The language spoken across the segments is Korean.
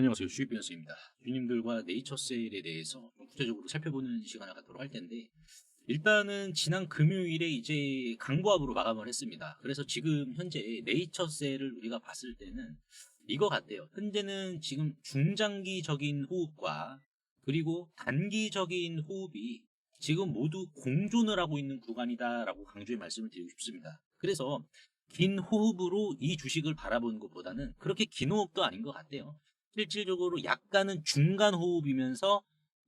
안녕하세요. 수입변호사입니다. 주님들과 네이처셀에 대해서 좀 구체적으로 살펴보는 시간을 갖도록 할 텐데, 일단은 지난 금요일에 이제 강보합으로 마감을 했습니다. 그래서 지금 현재 네이처셀을 우리가 봤을 때는 이거 같아요. 현재는 지금 중장기적인 호흡과 그리고 단기적인 호흡이 지금 모두 공존을 하고 있는 구간이다라고 강조의 말씀을 드리고 싶습니다. 그래서 긴 호흡으로 이 주식을 바라보는 것보다는 그렇게 긴 호흡도 아닌 것 같아요. 실질적으로 약간은 중간 호흡이면서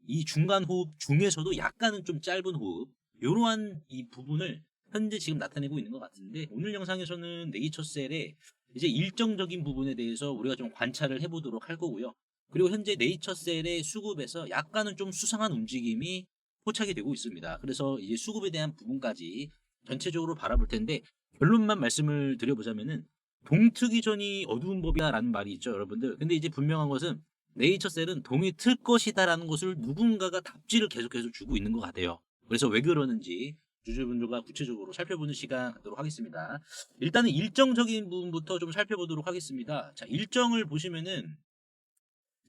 이 중간 호흡 중에서도 약간은 좀 짧은 호흡, 이러한 이 부분을 현재 지금 나타내고 있는 것 같은데, 오늘 영상에서는 네이처셀의 이제 일정적인 부분에 대해서 우리가 좀 관찰을 해보도록 할 거고요. 그리고 현재 네이처셀의 수급에서 약간은 좀 수상한 움직임이 포착이 되고 있습니다. 그래서 이제 수급에 대한 부분까지 전체적으로 바라볼 텐데, 결론만 말씀을 드려보자면은 동트기 전이 어두운 법이다라는 말이 있죠, 여러분들. 근데 이제 분명한 것은 네이처셀은 동이 틀 것이다라는 것을 누군가가 답지를 계속해서 주고 있는 것 같아요. 그래서 왜 그러는지 주주분들과 구체적으로 살펴보는 시간 갖도록 하겠습니다. 일단은 일정적인 부분부터 좀 살펴보도록 하겠습니다. 자, 일정을 보시면은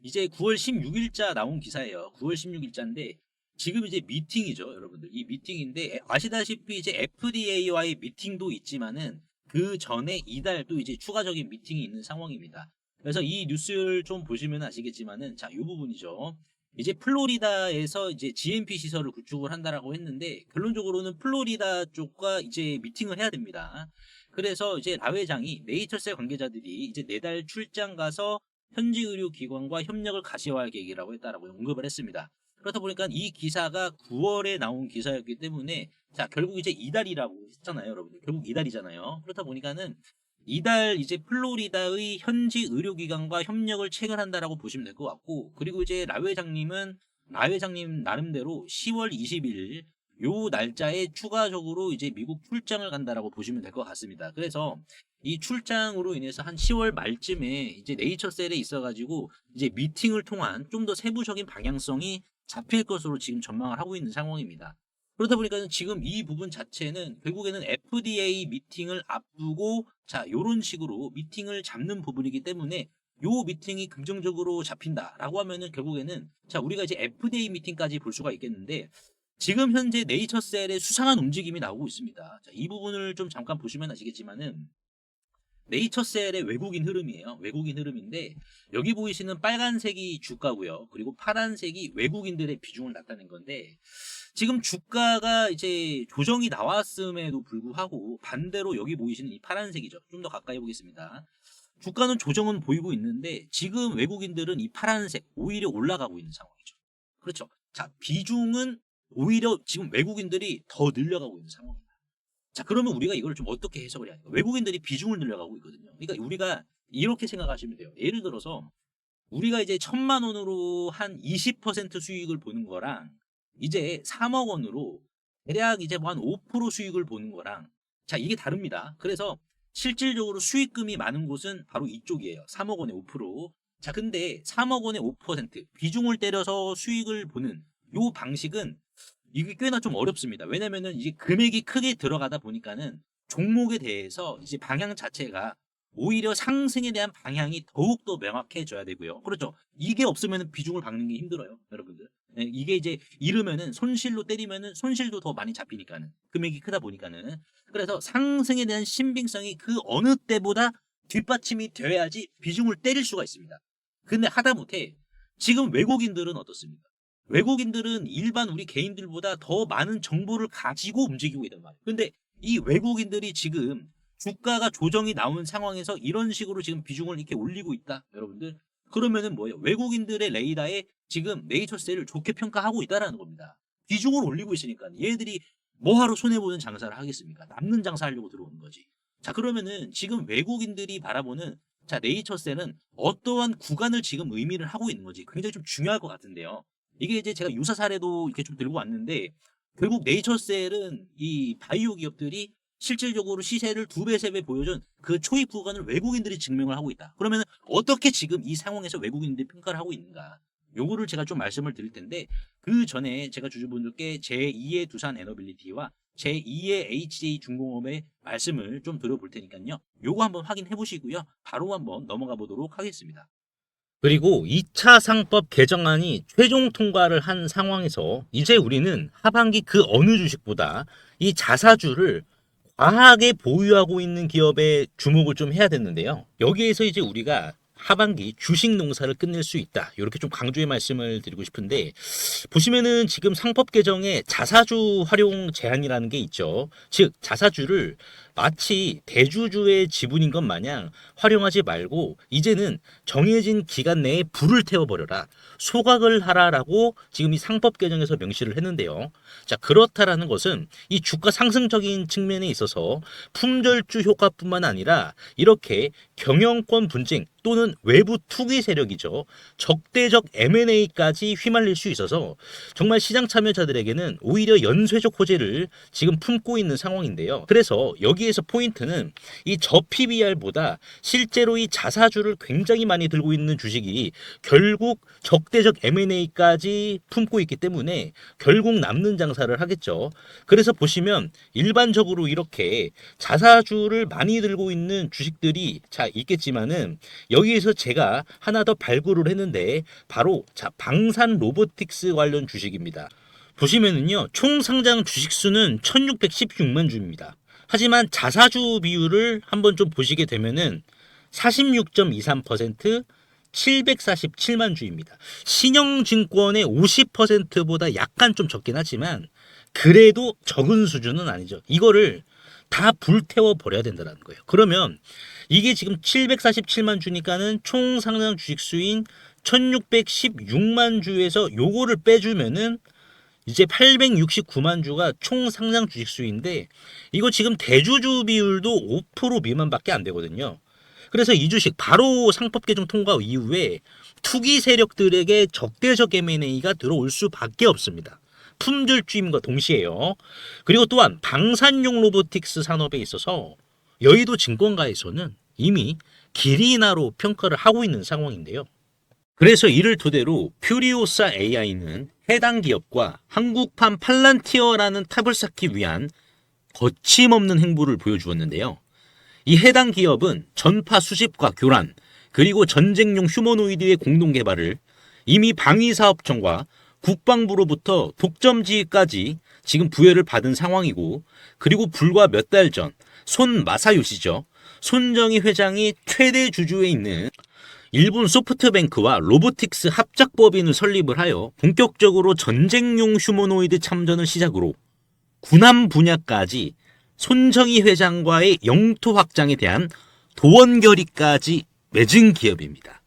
이제 9월 16일자 나온 기사예요. 9월 16일자인데 지금 이제 미팅이죠, 여러분들. 이 미팅인데 아시다시피 이제 FDA와의 미팅도 있지만은 그 전에 이달 또 이제 추가적인 미팅이 있는 상황입니다. 그래서 이 뉴스를 좀 보시면 아시겠지만은 자, 이 부분이죠. 이제 플로리다에서 이제 GMP 시설을 구축을 한다라고 했는데 결론적으로는 플로리다 쪽과 이제 미팅을 해야 됩니다. 그래서 이제 라 회장이 네이처셀 관계자들이 이제 4달 출장 가서 현지 의료기관과 협력을 가시화할 계획이라고 했다라고 언급을 했습니다. 그렇다 보니까 이 기사가 9월에 나온 기사였기 때문에 자, 결국 이제 이달이라고 했잖아요, 여러분들. 결국 이달이잖아요. 그렇다 보니까는 이달 이제 플로리다의 현지 의료기관과 협력을 체결한다라고 보시면 될 것 같고, 그리고 이제 라 회장님 나름대로 10월 20일 요 날짜에 추가적으로 이제 미국 출장을 간다라고 보시면 될 것 같습니다. 그래서 이 출장으로 인해서 한 10월 말쯤에 이제 네이처셀에 있어가지고 이제 미팅을 통한 좀 더 세부적인 방향성이 잡힐 것으로 지금 전망을 하고 있는 상황입니다. 그러다 보니까 지금 이 부분 자체는 결국에는 FDA 미팅을 앞두고 자, 요런 식으로 미팅을 잡는 부분이기 때문에 요 미팅이 긍정적으로 잡힌다라고 하면은 결국에는 자, 우리가 이제 FDA 미팅까지 볼 수가 있겠는데 지금 현재 네이처셀의 수상한 움직임이 나오고 있습니다. 자, 이 부분을 좀 잠깐 보시면 아시겠지만은 네이처셀의 외국인 흐름이에요. 외국인 흐름인데 여기 보이시는 빨간색이 주가고요. 그리고 파란색이 외국인들의 비중을 나타낸 건데 지금 주가가 이제 조정이 나왔음에도 불구하고 반대로 여기 보이시는 이 파란색이죠. 좀 더 가까이 보겠습니다. 주가는 조정은 보이고 있는데 지금 외국인들은 이 파란색 오히려 올라가고 있는 상황이죠. 그렇죠. 자, 비중은 오히려 지금 외국인들이 더 늘려가고 있는 상황입니다. 자, 그러면 우리가 이걸 좀 어떻게 해석을 해야 돼요? 외국인들이 비중을 늘려가고 있거든요. 그러니까 우리가 이렇게 생각하시면 돼요. 예를 들어서 우리가 이제 1,000만 원으로 한 20% 수익을 보는 거랑 이제 3억 원으로 대략 이제 뭐 한 5% 수익을 보는 거랑 자, 이게 다릅니다. 그래서 실질적으로 수익금이 많은 곳은 바로 이쪽이에요. 3억 원의 5%. 자, 근데 3억 원의 5% 비중을 때려서 수익을 보는 요 방식은 이게 꽤나 좀 어렵습니다. 왜냐면은 이게 금액이 크게 들어가다 보니까는 종목에 대해서 이제 방향 자체가 오히려 상승에 대한 방향이 더욱더 명확해져야 되고요. 그렇죠. 이게 없으면 비중을 박는 게 힘들어요, 여러분들. 네, 이게 이제 이르면은 손실로 때리면은 손실도 더 많이 잡히니까는 금액이 크다 보니까는 그래서 상승에 대한 신빙성이 그 어느 때보다 뒷받침이 되어야지 비중을 때릴 수가 있습니다. 근데 하다못해 지금 외국인들은 어떻습니까? 외국인들은 일반 우리 개인들보다 더 많은 정보를 가지고 움직이고 있단 말이에요. 근데 이 외국인들이 지금 주가가 조정이 나온 상황에서 이런 식으로 지금 비중을 이렇게 올리고 있다, 여러분들. 그러면은 뭐예요? 외국인들의 레이더에 지금 네이처셀을 좋게 평가하고 있다라는 겁니다. 비중을 올리고 있으니까 얘들이 뭐하러 손해보는 장사를 하겠습니까? 남는 장사하려고 들어오는 거지. 자, 그러면은 지금 외국인들이 바라보는 자, 네이처셀은 어떠한 구간을 지금 의미를 하고 있는 거지 굉장히 좀 중요할 것 같은데요. 이게 이제 제가 유사 사례도 이렇게 좀 들고 왔는데 결국 네이처셀은 이 바이오 기업들이 실질적으로 시세를 2배, 3배 보여준 그 초입 구간을 외국인들이 증명을 하고 있다. 그러면 어떻게 지금 이 상황에서 외국인들이 평가를 하고 있는가? 요거를 제가 좀 말씀을 드릴 텐데 그 전에 제가 주주분들께 제2의 두산 에너빌리티와 제2의 HJ 중공업의 말씀을 좀 드려볼 테니까요. 요거 한번 확인해 보시고요. 바로 한번 넘어가 보도록 하겠습니다. 그리고 2차 상법 개정안이 최종 통과를 한 상황에서 이제 우리는 하반기 그 어느 주식보다 이 자사주를 과하게 보유하고 있는 기업에 주목을 좀 해야 되는데요. 여기에서 이제 우리가 하반기 주식 농사를 끝낼 수 있다. 이렇게 좀 강조의 말씀을 드리고 싶은데, 보시면은 지금 상법 개정에 자사주 활용 제한이라는 게 있죠. 즉 자사주를 마치 대주주의 지분인 것 마냥 활용하지 말고 이제는 정해진 기간 내에 불을 태워버려라, 소각을 하라라고 지금 이 상법 개정에서 명시를 했는데요. 자, 그렇다라는 것은 이 주가 상승적인 측면에 있어서 품절주 효과뿐만 아니라 이렇게 경영권 분쟁 또는 외부 투기 세력이죠, 적대적 M&A까지 휘말릴 수 있어서 정말 시장 참여자들에게는 오히려 연쇄적 호재를 지금 품고 있는 상황인데요. 그래서 여기에서 포인트는 이 저 PBR보다 실제로 이 자사주를 굉장히 많이 들고 있는 주식이 결국 적대적 M&A까지 품고 있기 때문에 결국 남는 장사를 하겠죠. 그래서 보시면 일반적으로 이렇게 자사주를 많이 들고 있는 주식들이 자 있겠지만은, 여기에서 제가 하나 더 발굴을 했는데 바로 자 방산 로보틱스 관련 주식입니다. 보시면은요, 총 상장 주식 수는 1616만 주입니다. 하지만 자사주 비율을 한번 좀 보시게 되면은 46.23%, 747만 주입니다. 신영증권의 50%보다 약간 좀 적긴 하지만 그래도 적은 수준은 아니죠. 이거를 다 불태워 버려야 된다는 거예요. 그러면 이게 지금 747만 주니까는 총 상장 주식 수인 1616만 주에서 요거를 빼주면은 이제 869만 주가 총 상장 주식 수인데, 이거 지금 대주주 비율도 5% 미만밖에 안 되거든요. 그래서 이 주식 바로 상법 개정 통과 이후에 투기 세력들에게 적대적 M&A가 들어올 수밖에 없습니다. 품절주임과 동시에요. 그리고 또한 방산용 로보틱스 산업에 있어서 여의도 증권가에서는 이미 기리나로 평가를 하고 있는 상황인데요. 그래서 이를 토대로 퓨리오사 AI는 해당 기업과 한국판 팔란티어라는 탑을 쌓기 위한 거침없는 행보를 보여주었는데요. 이 해당 기업은 전파 수집과 교란, 그리고 전쟁용 휴머노이드의 공동 개발을 이미 방위사업청과 국방부로부터 독점지휘까지 지금 부여를 받은 상황이고, 그리고 불과 몇 달 전 손 마사요시죠, 손정희 회장이 최대 주주에 있는 일본 소프트뱅크와 로보틱스 합작법인을 설립을 하여 본격적으로 전쟁용 휴머노이드 참전을 시작으로 군함 분야까지 손정희 회장과의 영토 확장에 대한 도원 결의까지 맺은 기업입니다.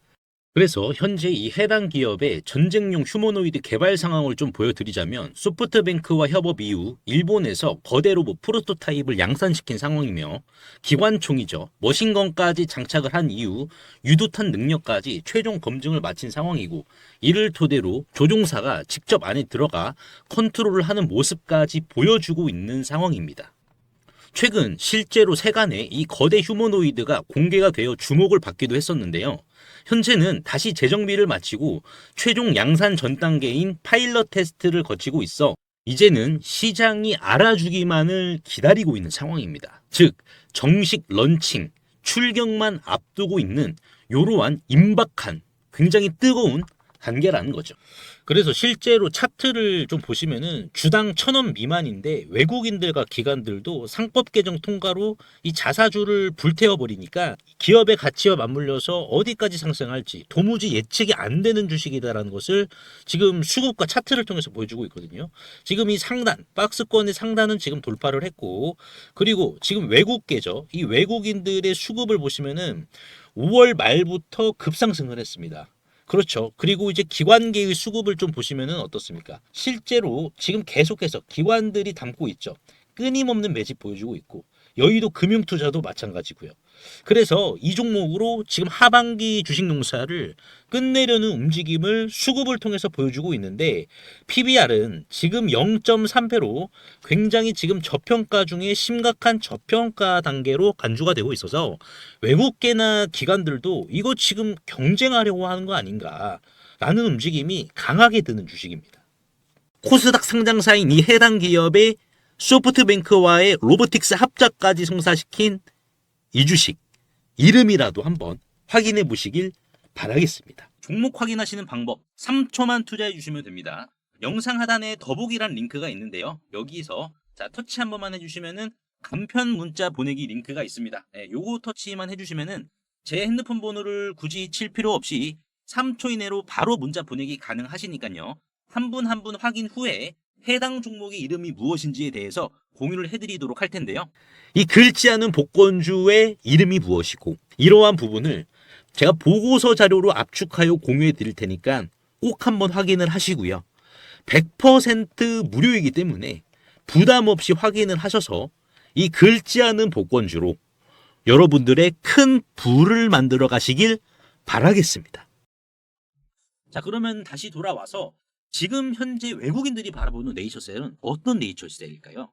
그래서 현재 이 해당 기업의 전쟁용 휴머노이드 개발 상황을 좀 보여드리자면, 소프트뱅크와 협업 이후 일본에서 거대 로봇 프로토타입을 양산시킨 상황이며, 기관총이죠, 머신건까지 장착을 한 이후 유도탄 능력까지 최종 검증을 마친 상황이고, 이를 토대로 조종사가 직접 안에 들어가 컨트롤을 하는 모습까지 보여주고 있는 상황입니다. 최근 실제로 세간에 이 거대 휴머노이드가 공개가 되어 주목을 받기도 했었는데요. 현재는 다시 재정비를 마치고 최종 양산 전 단계인 파일럿 테스트를 거치고 있어 이제는 시장이 알아주기만을 기다리고 있는 상황입니다. 즉 정식 런칭, 출격만 앞두고 있는 이러한 임박한 굉장히 뜨거운 단계라는 거죠. 그래서 실제로 차트를 좀 보시면은 주당 1,000원 미만인데 외국인들과 기관들도 상법 개정 통과로 이 자사주를 불태워 버리니까 기업의 가치와 맞물려서 어디까지 상승할지 도무지 예측이 안 되는 주식이다라는 것을 지금 수급과 차트를 통해서 보여주고 있거든요. 지금 이 상단, 박스권의 상단은 지금 돌파를 했고, 그리고 지금 외국계죠, 이 외국인들의 수급을 보시면은 5월 말부터 급상승을 했습니다. 그렇죠. 그리고 이제 기관계의 수급을 좀 보시면은 어떻습니까? 실제로 지금 계속해서 기관들이 담고 있죠. 끊임없는 매집 보여주고 있고, 여의도 금융투자도 마찬가지고요. 그래서 이 종목으로 지금 하반기 주식 농사를 끝내려는 움직임을 수급을 통해서 보여주고 있는데, PBR은 지금 0.3배로 굉장히 지금 저평가 중에 심각한 저평가 단계로 간주가 되고 있어서 외국계나 기관들도 이거 지금 경쟁하려고 하는 거 아닌가 라는 움직임이 강하게 드는 주식입니다. 코스닥 상장사인 이 해당 기업의 소프트뱅크와의 로보틱스 합작까지 성사시킨 이 주식 이름이라도 한번 확인해 보시길 바라겠습니다. 종목 확인하시는 방법 3초만 투자해 주시면 됩니다. 영상 하단에 더보기란 링크가 있는데요. 여기서 자 터치 한 번만 해주시면은 간편 문자 보내기 링크가 있습니다. 요거 터치만 해주시면은 제 핸드폰 번호를 굳이 칠 필요 없이 3초 이내로 바로 문자 보내기 가능하시니까요. 한 분 한 분 확인 후에 해당 종목의 이름이 무엇인지에 대해서 공유를 해드리도록 할 텐데요. 이 긁지 않은 복권주의 이름이 무엇이고 이러한 부분을 제가 보고서 자료로 압축하여 공유해 드릴 테니까 꼭 한번 확인을 하시고요. 100% 무료이기 때문에 부담 없이 확인을 하셔서 이 긁지 않은 복권주로 여러분들의 큰 부를 만들어 가시길 바라겠습니다. 자, 그러면 다시 돌아와서 지금 현재 외국인들이 바라보는 네이처셀은 어떤 네이처셀일까요?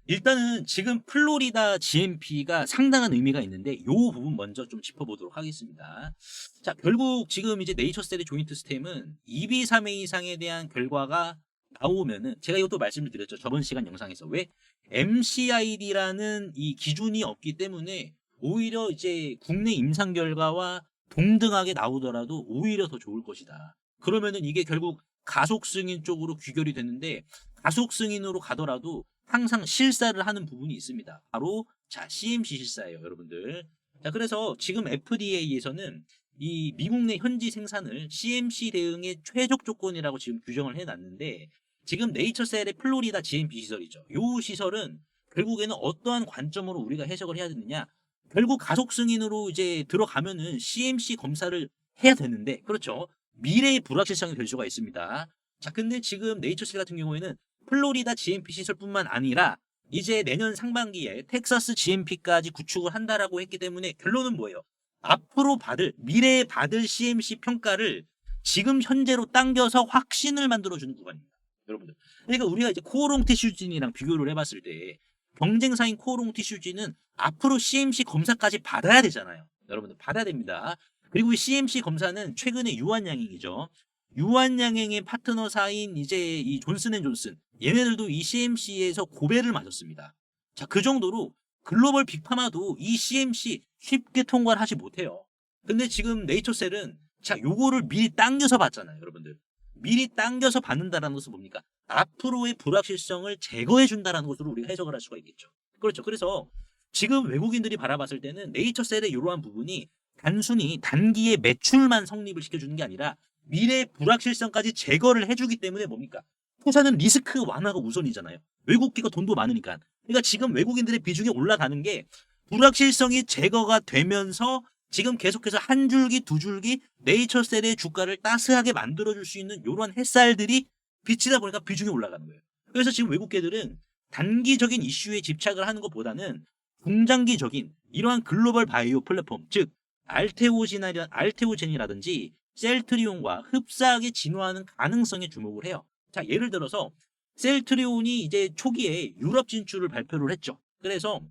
일단은 지금 플로리다 GMP가 상당한 의미가 있는데 이 부분 먼저 좀 짚어보도록 하겠습니다. 자, 결국 지금 이제 네이처셀의 조인트 스템은 2B, 3A 이상에 대한 결과가 나오면은 제가 이것도 말씀을 드렸죠. 저번 시간 영상에서 왜 MCID라는 이 기준이 없기 때문에 오히려 이제 국내 임상 결과와 동등하게 나오더라도 오히려 더 좋을 것이다. 그러면은 이게 결국 가속 승인 쪽으로 귀결이 되는데 가속 승인으로 가더라도 항상 실사를 하는 부분이 있습니다. 바로 자 CMC 실사예요, 여러분들. 자, 그래서 지금 FDA에서는 이 미국 내 현지 생산을 CMC 대응의 최적 조건이라고 지금 규정을 해놨는데 지금 네이처셀의 플로리다 GMP 시설이죠. 이 시설은 결국에는 어떠한 관점으로 우리가 해석을 해야 되느냐? 결국 가속 승인으로 이제 들어가면은 CMC 검사를 해야 되는데 그렇죠. 미래의 불확실성이 될 수가 있습니다. 자, 근데 지금 네이처셀 같은 경우에는 플로리다 GMP 시설뿐만 아니라 이제 내년 상반기에 텍사스 GMP까지 구축을 한다라고 했기 때문에 결론은 뭐예요? 앞으로 미래에 받을 CMC 평가를 지금 현재로 당겨서 확신을 만들어주는 구간입니다. 여러분들. 그러니까 우리가 이제 코오롱 티슈진이랑 비교를 해봤을 때 경쟁사인 코오롱 티슈진은 앞으로 CMC 검사까지 받아야 되잖아요. 여러분들 받아야 됩니다. 그리고 이 CMC 검사는 최근에 유한양행이죠. 유한양행의 파트너사인 이제 이 존슨앤존슨 얘네들도 이 CMC에서 고배를 맞았습니다. 자, 그 정도로 글로벌 빅파마도 이 CMC 쉽게 통과를 하지 못해요. 근데 지금 네이처셀은 자 요거를 미리 당겨서 봤잖아요, 여러분들. 미리 당겨서 받는다는 것은 뭡니까? 앞으로의 불확실성을 제거해 준다는 것으로 우리가 해석을 할 수가 있겠죠. 그렇죠. 그래서 지금 외국인들이 바라봤을 때는 네이처셀의 이러한 부분이 단순히 단기의 매출만 성립을 시켜주는 게 아니라 미래의 불확실성까지 제거를 해주기 때문에 뭡니까? 투자는 리스크 완화가 우선이잖아요. 외국기가 돈도 많으니까. 그러니까 지금 외국인들의 비중이 올라가는 게 불확실성이 제거가 되면서 지금 계속해서 한 줄기 두 줄기 네이처셀의 주가를 따스하게 만들어줄 수 있는 이러한 햇살들이 비치다 보니까 비중이 올라가는 거예요. 그래서 지금 외국계들은 단기적인 이슈에 집착을 하는 것보다는 중장기적인 이러한 글로벌 바이오 플랫폼, 즉 알테오젠이라든지 셀트리온과 흡사하게 진화하는 가능성에 주목을 해요. 자, 예를 들어서 셀트리온이 이제 초기에 유럽 진출을 발표를 했죠. 그래서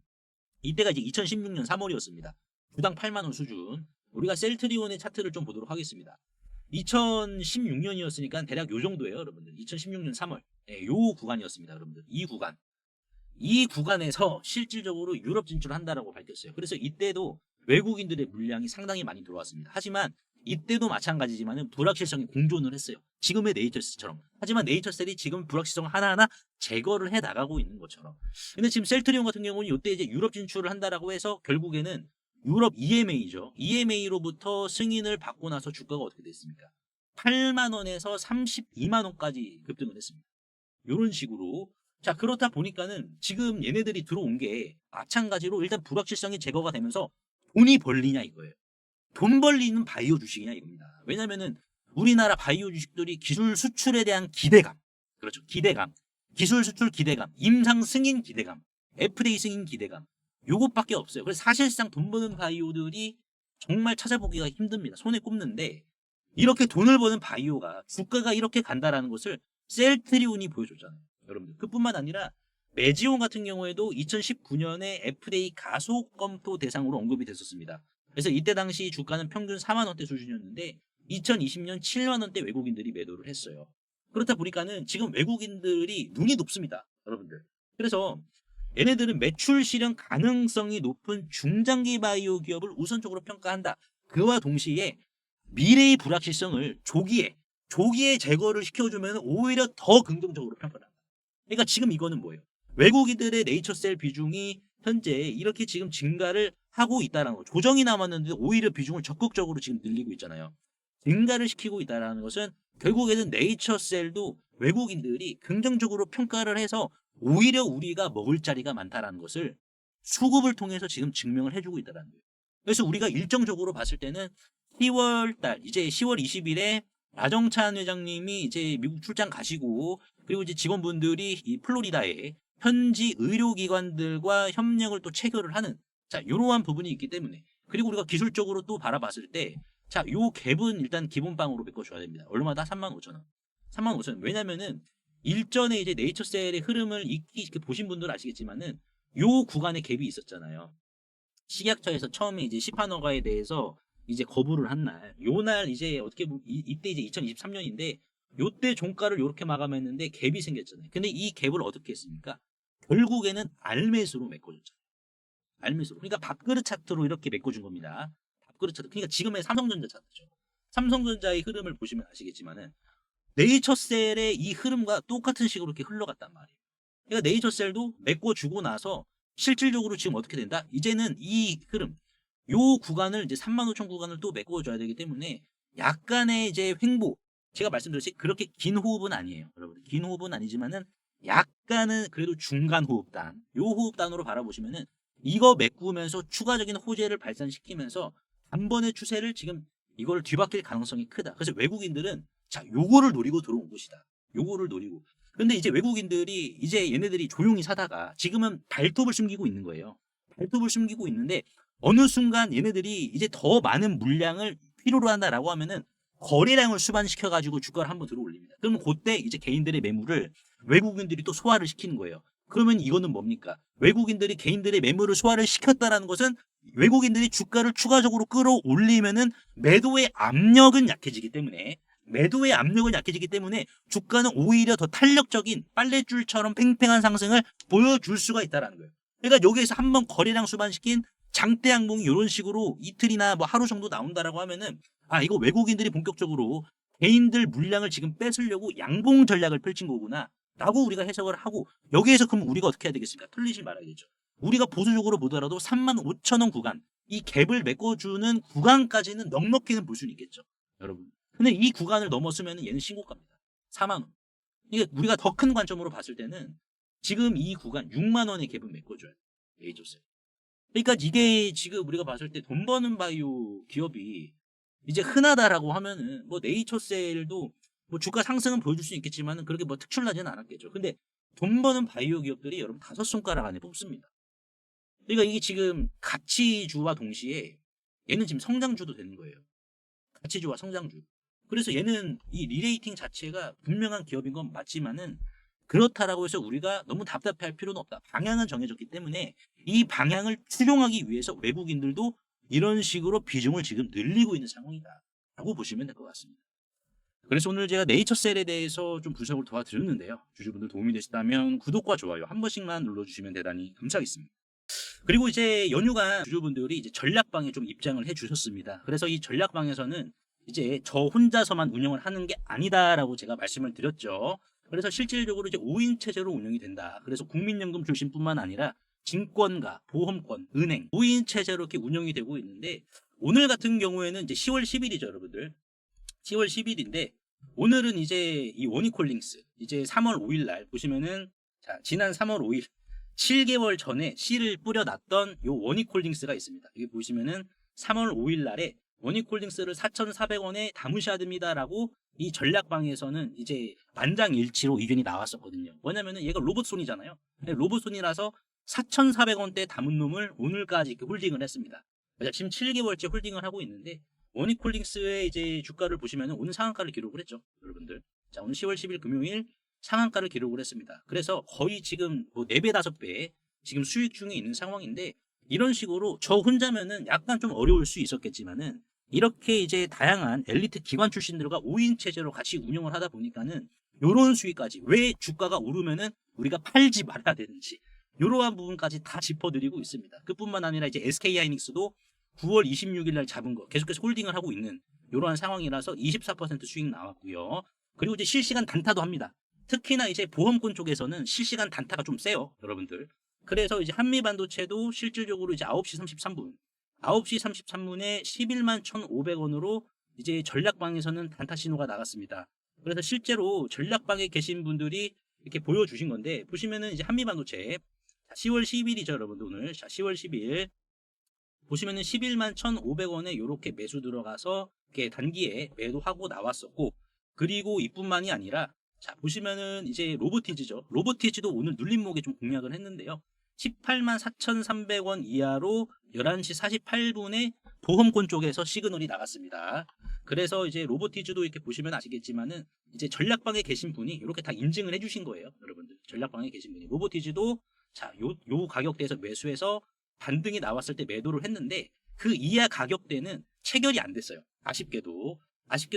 이때가 이제 2016년 3월이었습니다. 주당 8만 원 수준. 우리가 셀트리온의 차트를 좀 보도록 하겠습니다. 2016년이었으니까 대략 요 정도예요, 여러분들. 2016년 3월. 네, 요 구간이었습니다, 여러분들. 이 구간. 이 구간에서 실질적으로 유럽 진출을 한다라고 밝혔어요. 그래서 이때도 외국인들의 물량이 상당히 많이 들어왔습니다. 하지만 이때도 마찬가지지만 불확실성이 공존을 했어요. 지금의 네이처셀처럼. 하지만 네이처셀이 지금 불확실성 하나하나 제거를 해 나가고 있는 것처럼. 근데 지금 셀트리온 같은 경우는 이때 이제 유럽 진출을 한다라고 해서 결국에는 유럽 EMA죠. EMA로부터 승인을 받고 나서 주가가 어떻게 됐습니까? 8만 원에서 32만 원까지 급등을 했습니다. 이런 식으로. 자, 그렇다 보니까는 지금 얘네들이 들어온 게 마찬가지로 일단 불확실성이 제거가 되면서 돈이 벌리냐 이거예요. 돈 벌리는 바이오 주식이냐 이겁니다. 왜냐면은 우리나라 바이오 주식들이 기술 수출에 대한 기대감. 그렇죠. 기대감. 기술 수출 기대감. 임상 승인 기대감. FDA 승인 기대감. 요것밖에 없어요. 그래서 사실상 돈 버는 바이오들이 정말 찾아보기가 힘듭니다. 손에 꼽는데 이렇게 돈을 버는 바이오가 주가가 이렇게 간다라는 것을 셀트리온이 보여줬잖아요. 여러분들. 그뿐만 아니라 메지온 같은 경우에도 2019년에 FDA 가속 검토 대상으로 언급이 됐었습니다. 그래서 이때 당시 주가는 평균 4만 원대 수준이었는데 2020년 7만 원대 외국인들이 매도를 했어요. 그렇다 보니까는 지금 외국인들이 눈이 높습니다, 여러분들. 그래서 얘네들은 매출 실현 가능성이 높은 중장기 바이오 기업을 우선적으로 평가한다. 그와 동시에 미래의 불확실성을 조기에 제거를 시켜주면 오히려 더 긍정적으로 평가를 한다. 그러니까 지금 이거는 뭐예요? 외국인들의 네이처셀 비중이 현재 이렇게 지금 증가를 하고 있다는 거. 조정이 남았는데 오히려 비중을 적극적으로 지금 늘리고 있잖아요. 증가를 시키고 있다는 것은 결국에는 네이처셀도 외국인들이 긍정적으로 평가를 해서 오히려 우리가 먹을 자리가 많다라는 것을 수급을 통해서 지금 증명을 해주고 있다는 거예요. 그래서 우리가 일정적으로 봤을 때는 10월 달, 이제 10월 20일에 나정찬 회장님이 이제 미국 출장 가시고, 그리고 이제 직원분들이 이 플로리다에 현지 의료기관들과 협력을 또 체결을 하는, 자, 이러한 부분이 있기 때문에, 그리고 우리가 기술적으로 또 바라봤을 때, 자, 요 갭은 일단 기본빵으로 메꿔줘야 됩니다. 얼마다? 35,000원. 35,000원. 왜냐면은 일전에 이제 네이처셀의 흐름을 익히 보신 분들은 아시겠지만은 요 구간에 갭이 있었잖아요. 식약처에서 처음에 이제 시파노가에 대해서 이제 거부를 한 날, 요 날 이제 어떻게 보면 이때 이제 2023년인데 요때 종가를 요렇게 마감했는데 갭이 생겼잖아요. 근데 이 갭을 어떻게 했습니까? 결국에는 알매수로 메꿔줬잖아요. 알매수로. 그러니까 밥그릇 차트로 이렇게 메꿔준 겁니다. 밥그릇 차트. 그러니까 지금의 삼성전자 차트죠. 삼성전자의 흐름을 보시면 아시겠지만은 네이처셀의 이 흐름과 똑같은 식으로 이렇게 흘러갔단 말이에요. 그러니까 네이처셀도 메꿔주고 나서 실질적으로 지금 어떻게 된다? 이제는 이 흐름, 요 구간을 이제 35,000 구간을 또 메꿔줘야 되기 때문에 약간의 이제 횡보, 제가 말씀드렸듯이 그렇게 긴 호흡은 아니에요. 여러분, 긴 호흡은 아니지만은 약간은 그래도 중간 호흡단, 요 호흡단으로 바라보시면은 이거 메꾸면서 추가적인 호재를 발산시키면서 단번의 추세를 지금 이걸 뒤바뀔 가능성이 크다. 그래서 외국인들은 자, 요거를 노리고 들어온 곳이다. 요거를 노리고. 근데 이제 외국인들이 이제 얘네들이 조용히 사다가 지금은 발톱을 숨기고 있는 거예요. 발톱을 숨기고 있는데 어느 순간 얘네들이 이제 더 많은 물량을 필요로 한다라고 하면은 거래량을 수반시켜가지고 주가를 한번 들어 올립니다. 그러면 그때 이제 개인들의 매물을 외국인들이 또 소화를 시키는 거예요. 그러면 이거는 뭡니까? 외국인들이 개인들의 매물을 소화를 시켰다라는 것은 외국인들이 주가를 추가적으로 끌어올리면은 매도의 압력은 약해지기 때문에 주가는 오히려 더 탄력적인 빨랫줄처럼 팽팽한 상승을 보여줄 수가 있다는 거예요. 그러니까 여기에서 한번 거래량 수반시킨 장대 항공이 이런 식으로 이틀이나 뭐 하루 정도 나온다라고 하면은 아, 이거 외국인들이 본격적으로 개인들 물량을 지금 뺏으려고 양봉 전략을 펼친 거구나 라고 우리가 해석을 하고, 여기에서 그럼 우리가 어떻게 해야 되겠습니까? 틀리지 말아야겠죠. 우리가 보수적으로 보더라도 35,000원 구간, 이 갭을 메꿔주는 구간까지는 넉넉히는 볼 수는 있겠죠, 여러분. 근데 이 구간을 넘었으면 얘는 신고가입니다. 4만원. 이게 우리가 더 큰 관점으로 봤을 때는 지금 이 구간 6만원의 갭은 메꿔줘야 돼. 레이저셀. 그러니까 이게 지금 우리가 봤을 때 돈 버는 바이오 기업이 이제 흔하다라고 하면은 뭐 네이처셀도 뭐 주가 상승은 보여줄 수 있겠지만은 그렇게 뭐 특출나지는 않았겠죠. 근데 돈 버는 바이오 기업들이 여러분 5손가락 안에 뽑습니다. 그러니까 이게 지금 가치주와 동시에 얘는 지금 성장주도 되는 거예요. 가치주와 성장주. 그래서 얘는 이 리레이팅 자체가 분명한 기업인 건 맞지만은 그렇다라고 해서 우리가 너무 답답해할 필요는 없다. 방향은 정해졌기 때문에 이 방향을 추종하기 위해서 외국인들도 이런 식으로 비중을 지금 늘리고 있는 상황이다 라고 보시면 될 것 같습니다. 그래서 오늘 제가 네이처셀에 대해서 좀 분석을 도와드렸는데요. 주주분들 도움이 되셨다면 구독과 좋아요 한 번씩만 눌러주시면 대단히 감사하겠습니다. 그리고 이제 연휴간 주주분들이 이제 전략방에 좀 입장을 해주셨습니다. 그래서 이 전략방에서는 이제 저 혼자서만 운영을 하는 게 아니다라고 제가 말씀을 드렸죠. 그래서 실질적으로 이제 5인 체제로 운영이 된다. 그래서 국민연금 출신뿐만 아니라 증권가, 보험권, 은행 5인 체제로 이렇게 운영이 되고 있는데, 오늘 같은 경우에는 이제 10월 10일이죠, 여러분들. 10월 10일인데 오늘은 이제 이 원익홀딩스 이제 3월 5일 날 보시면은 자, 지난 3월 5일 7개월 전에 씨를 뿌려놨던 요 원익홀딩스가 있습니다. 여기 보시면은 3월 5일 날에 원익홀딩스를 4,400원에 담으셔야 됩니다라고 이 전략방에서는 이제 만장일치로 의견이 나왔었거든요. 뭐냐면은 얘가 로봇손이잖아요. 로봇손이라서 4,400원대 담은 놈을 오늘까지 이렇게 홀딩을 했습니다. 지금 7개월째 홀딩을 하고 있는데 원익홀딩스의 이제 주가를 보시면 오늘 상한가를 기록을 했죠, 여러분들. 자, 오늘 10월 10일 금요일 상한가를 기록을 했습니다. 그래서 거의 지금 뭐 4배, 5배 지금 수익 중에 있는 상황인데, 이런 식으로 저 혼자면은 약간 좀 어려울 수 있었겠지만은 이렇게 이제 다양한 엘리트 기관 출신들과 5인 체제로 같이 운영을 하다 보니까는 요런 수익까지, 왜 주가가 오르면은 우리가 팔지 말아야 되는지 이러한 부분까지 다 짚어드리고 있습니다. 그뿐만 아니라 이제 SK하이닉스도 9월 26일 날 잡은 거 계속해서 홀딩을 하고 있는 이러한 상황이라서 24% 수익 나왔고요. 그리고 이제 실시간 단타도 합니다. 특히나 이제 보험권 쪽에서는 실시간 단타가 좀 세요, 여러분들. 그래서 이제 한미반도체도 실질적으로 이제 9시 33분에 11만 1,500원으로 이제 전략방에서는 단타 신호가 나갔습니다. 그래서 실제로 전략방에 계신 분들이 이렇게 보여주신 건데, 보시면은 이제 한미반도체 10월 10일이죠, 여러분들. 오늘 10월 10일 보시면은 11만 1,500원에 이렇게 매수 들어가서 이렇게 단기에 매도하고 나왔었고, 그리고 이뿐만이 아니라 자 보시면은 이제 로보티즈죠. 로보티즈도 오늘 눌림목에 좀 공략을 했는데요. 18만 4,300원 이하로 11시 48분에 보험권 쪽에서 시그널이 나갔습니다. 그래서 이제 로보티즈도 이렇게 보시면 아시겠지만은 이제 전략방에 계신 분이 이렇게 다 인증을 해주신 거예요, 여러분들. 전략방에 계신 분이 로보티즈도 자 요 가격대에서 매수해서 반등이 나왔을 때 매도를 했는데 그 이하 가격대는 체결이 안 됐어요. 아쉽게도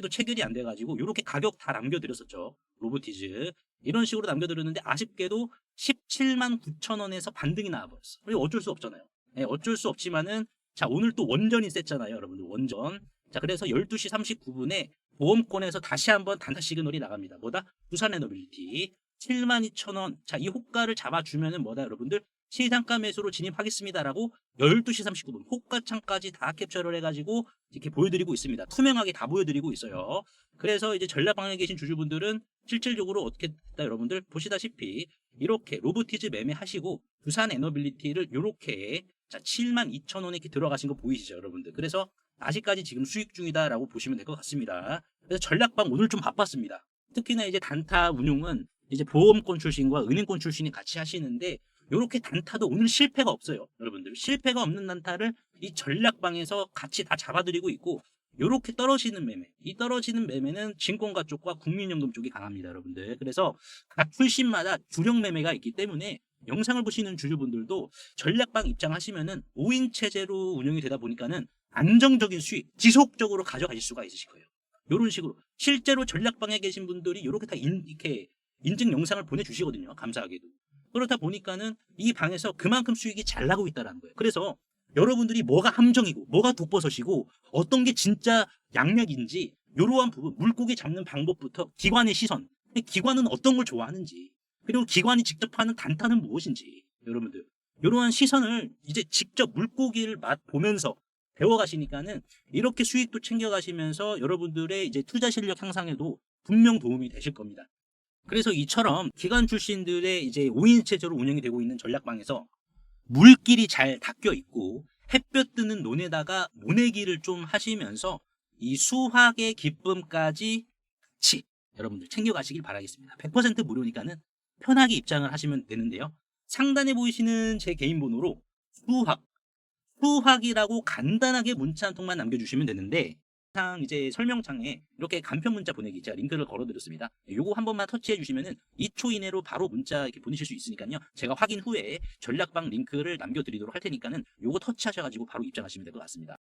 체결이 안 돼가지고 이렇게 가격 다 남겨드렸었죠. 로보티즈 이런 식으로 남겨드렸는데 아쉽게도 17만 9천 원에서 반등이 나와버렸어. 그리고 어쩔 수 없잖아요. 네, 어쩔 수 없지만은 자 오늘 또 원전이 셌잖아요, 여러분들. 원전. 자 그래서 12시 39분에 보험권에서 다시 한번 단타 시그널이 나갑니다. 뭐다? 두산에너빌리티 72,000원. 자 이 호가를 잡아주면은 뭐다, 여러분들? 시장가 매수로 진입하겠습니다라고 12시 39분 호가창까지 다 캡처를 해가지고 이렇게 보여드리고 있습니다. 투명하게 다 보여드리고 있어요. 그래서 이제 전략방에 계신 주주분들은 실질적으로 어떻게 됐다, 여러분들 보시다시피 이렇게 로보티즈 매매하시고 두산 에너빌리티를 이렇게 자 72,000원에 이렇게 들어가신 거 보이시죠, 여러분들? 그래서 아직까지 지금 수익 중이다라고 보시면 될 것 같습니다. 그래서 전략방 오늘 좀 바빴습니다. 특히나 이제 단타 운용은 이제 보험권 출신과 은행권 출신이 같이 하시는데 요렇게 단타도 오늘 실패가 없어요, 여러분들. 실패가 없는 단타를 이 전략방에서 같이 다 잡아드리고 있고, 요렇게 떨어지는 매매, 이 떨어지는 매매는 증권가 쪽과 국민연금 쪽이 강합니다, 여러분들. 그래서 각 출신마다 주력 매매가 있기 때문에 영상을 보시는 주주분들도 전략방 입장하시면은 5인 체제로 운영이 되다 보니까는 안정적인 수익, 지속적으로 가져가실 수가 있으실 거예요. 요런 식으로 실제로 전략방에 계신 분들이 요렇게 다 이렇게 인증 영상을 보내주시거든요, 감사하게도. 그렇다 보니까는 이 방에서 그만큼 수익이 잘 나고 있다는 거예요. 그래서 여러분들이 뭐가 함정이고 뭐가 독버섯이고 어떤 게 진짜 양약인지 이러한 부분, 물고기 잡는 방법부터 기관의 시선, 기관은 어떤 걸 좋아하는지, 그리고 기관이 직접 하는 단타는 무엇인지, 여러분들 이러한 시선을 이제 직접 물고기를 맛보면서 배워가시니까는 이렇게 수익도 챙겨가시면서 여러분들의 이제 투자 실력 향상에도 분명 도움이 되실 겁니다. 그래서 이처럼 기관 출신들의 이제 5인 체제로 운영이 되고 있는 전략방에서 물길이 잘 닦여 있고 햇볕 뜨는 논에다가 모내기를 좀 하시면서 이 수학의 기쁨까지 같이 여러분들 챙겨가시길 바라겠습니다. 100% 무료니까는 편하게 입장을 하시면 되는데요. 상단에 보이시는 제 개인 번호로 수학이라고 간단하게 문자 한 통만 남겨주시면 되는데, 이제 설명창에 이렇게 간편 문자 보내기 제가 링크를 걸어드렸습니다. 요거 한 번만 터치해 주시면은 2초 이내로 바로 문자 이렇게 보내실 수 있으니까요. 제가 확인 후에 전략방 링크를 남겨드리도록 할 테니까는 요거 터치하셔가지고 바로 입장하시면 될 것 같습니다.